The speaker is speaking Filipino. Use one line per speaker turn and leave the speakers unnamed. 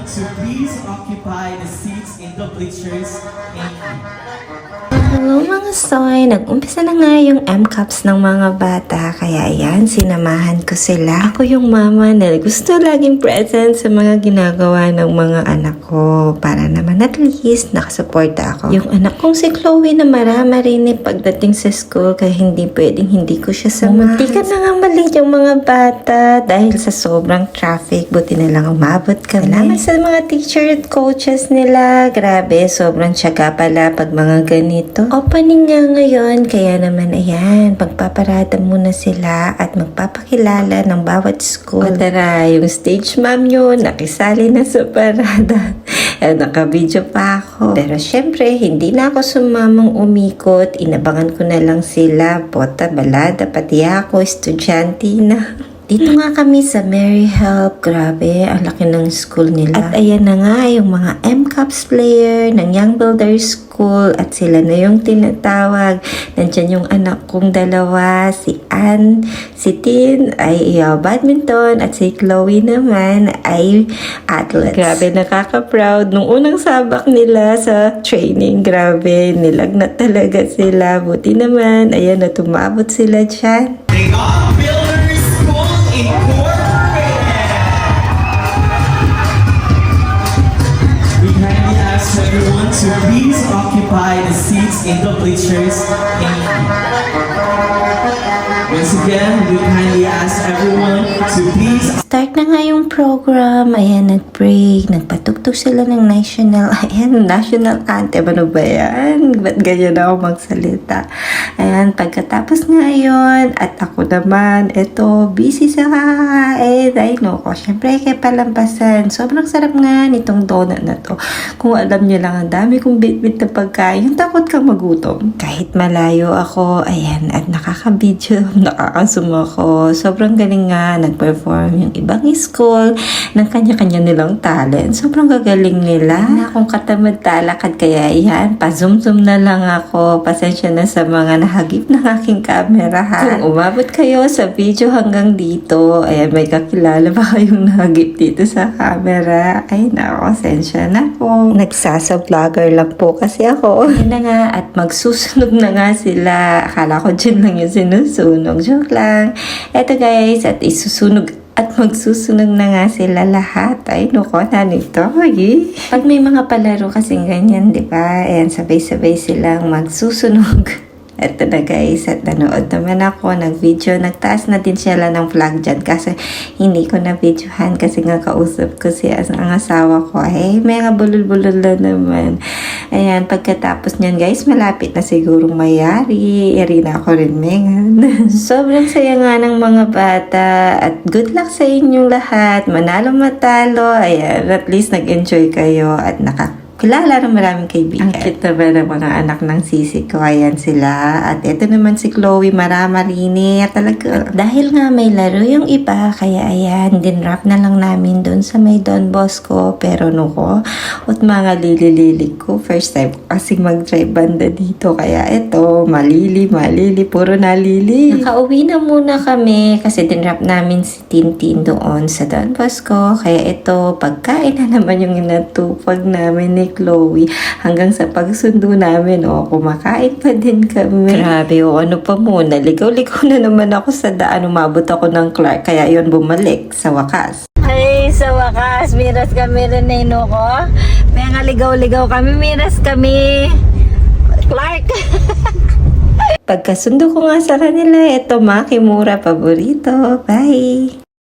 to please occupy the seats in the bleachers. Thank you.
Hello mga soy, nag-umpisa na nga yung MCAPs ng mga bata, kaya ayan, sinamahan ko sila. Ako yung mama na gusto laging present sa mga ginagawa ng mga anak ko para naman at least nakasuporta ako. Yung anak kong si Chloe na marama-rinig pagdating sa school kaya hindi pwedeng hindi ko siya samahan. Muntikan na nga mali yung mga bata dahil sa sobrang traffic, buti na lang umabot kami. Salamat sa mga teacher at coaches nila, grabe, sobrang tiyaga pala pag mga ganito. Opening nga ngayon, kaya naman ayan, pagpaparada muna sila at magpapakilala ng bawat school. O tara, yung stage ma'am yun, nakisali na sa parada. Naka-video pa ako. Pero syempre, hindi na ako sumamang umikot. Inabangan ko na lang sila. Bota, balada, pati ako, estudyante na. Dito nga kami sa Mary Help. Grabe, ang laki ng school nila. At ayan na nga yung mga MCAPS player ng Young Builders School. At sila na yung tinatawag. Nandyan yung anak kong dalawa, si Ann, si Tin ay badminton at si Chloe naman ay athletes. Grabe, nakaka-proud. Nung unang sabak nila sa training, grabe, nilagnat talaga sila. Buti naman, ayan na tumabot sila dyan.
They are Builders School Incorporated. We kindly ask everyone to please occupy the seats in the bleachers. Thank you. Once again, we kindly ask everyone to please.
Start na nga yung program. Ayan, nag-break. Nagpatugtog sila ng national anthem. Ano ba yan? Ba't ganyan ako magsalita? Ayan, pagkatapos nga yun, at ako naman, eto, busy sa kakain. Ay, no ko. Siyempre, kaya palampasan. Sobrang sarap nga nitong donut na to. Kung alam niyo lang, ang dami kong bit-bit na pagkain. Yung takot kang magutom. Kahit malayo ako, ayan, at nakaka-video, nakakasum ako. Sobrang galing nga, nag-perform yung ibang school ng kanya-kanya nilang talent. Sobrang gagaling nila. Na akong katamad talakad, kaya yan, pa-zoom-zoom na lang ako. Pasensya na sa mga nahagip ng aking camera, ha? Kung umabot kayo sa video hanggang dito, ayan, may kakilala ba kayong nahagip dito sa camera? Ay, nako, pasensya na po. Nagsasa-vlogger lang po kasi ako. Ayan na nga, at magsusunog na nga sila. Akala ko dyan lang yung sinusunog. Joke lang. Eto guys, at isusunog at magsusunog na nga sila lahat. Ay, nuko na nito. Ay. Pag may mga palaro kasing ganyan, di ba? Ayan, sabay-sabay silang magsusunog. Eto na guys, at nanood naman ako ng video. Nagtaas na din sila ng flag dyan kasi hindi ko na videohan kasi nga kausap ko si ang asawa ko. Ay, may nga bulol-bulol na naman. Ayan, pagkatapos nyan guys, malapit na sigurong mayari. Iri na ako rin, mengan. Sobrang saya nga ng mga bata at good luck sa inyong lahat. Manalo matalo. Ayan, at least nag-enjoy kayo at kilala ng maraming kaibigan. Ang cute naman ng mga anak ng sisi ko. Ayan sila. At ito naman si Chloe, marama-rini. Talaga. Dahil nga may laro yung iba, kaya ayan, dinrap na lang namin dun sa may Don Bosco. Pero nuko, at mga lili-lili ko. First time ko kasi mag-drive banda dito. Kaya ito, malili, puro nalili. Nakauwi na muna kami kasi dinrap namin si Tintin doon sa Don Bosco. Kaya ito, pagkain na naman yung inatupag namin ni Chloe hanggang sa pagsundo namin, kumakain pa din kami. Grabe, ano pa muna, ligaw-ligaw na naman ako sa daan, umabot ako ng Clark, kaya yon bumalik sa wakas. Ay, sa wakas, miras kami rin na ko. May nga ligaw-ligaw kami, miras kami Clark. Pagkasundo ko nga sa kanila, eto Makimura paborito. Bye!